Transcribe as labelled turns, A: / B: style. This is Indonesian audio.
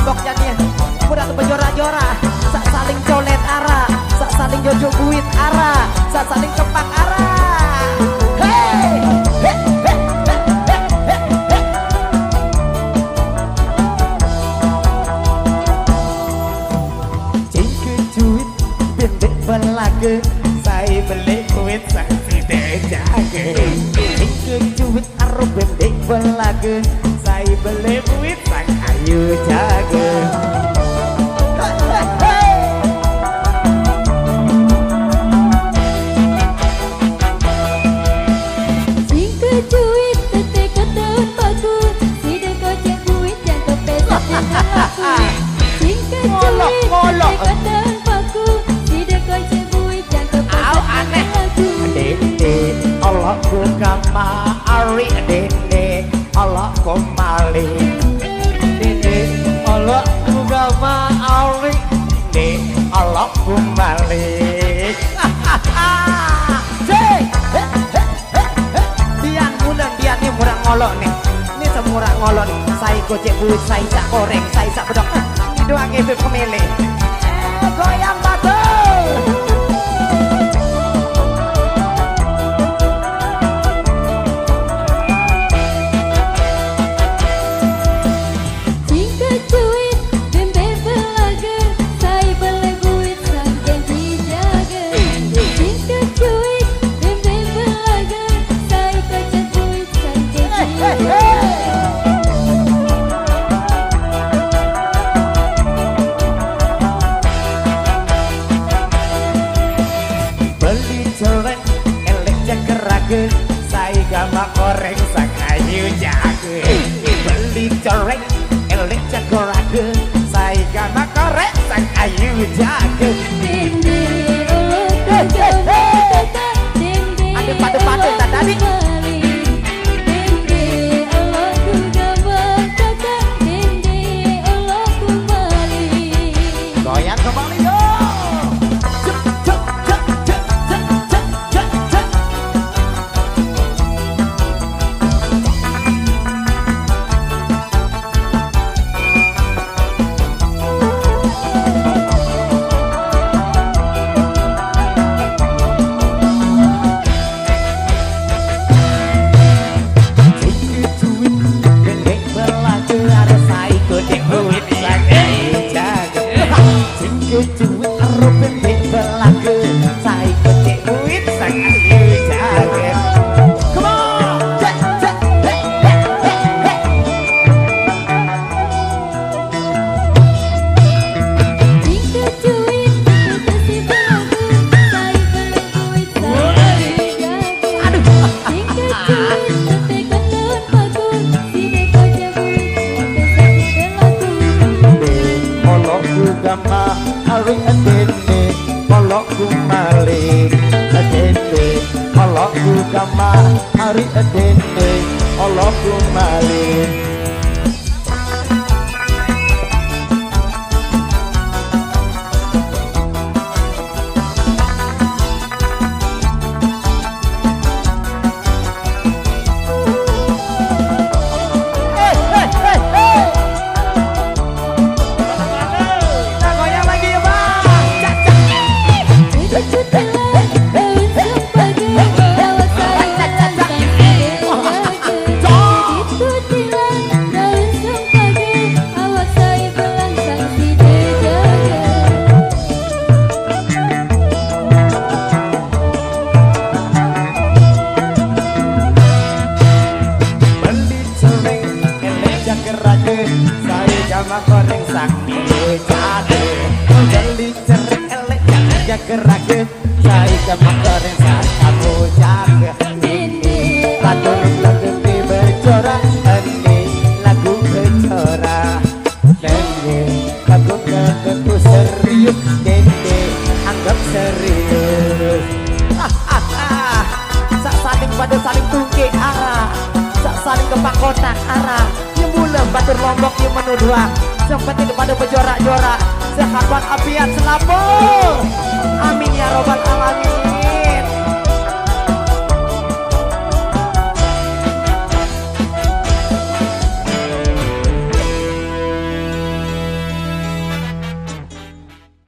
A: lombok jadi mudah tuh bejora-jora sak saling colet ara sak saling jojo buit ara sak saling kepak ara hey cingke cuit bendek belaga saya beli kuit sang tidak jaga cingke cuit aru bendek belaga saya beli kuit sang ayu jaga Kama ari dene Allah komali dene Allah kama ari dene Allah komali dian bulan dian ini murah ngolok nih ini semurah ngolok nih saya gocek buit saya sak goreng saya sak bedok ini doang efek pemilih goyang batu saya gama koreng sang ayu jaga beli coreng elek jagoraga saya gama koreng sang ayu jaga ada padu-padu tak tadi goyang kembali yo kama hari adene Allah kumali sama koreng sakti jade beli cerek elek jaga gerage saya sama koreng kamu jaga ini lagu di bercora ini lagu bercora ini lagu keku serius ini anggap serius sak saling pada saling tungke arah sak saling kepakotan arah batur lombok yang menuduh seperti pada berjorak-jorak sehat apiat selapo amin ya robbal alamin.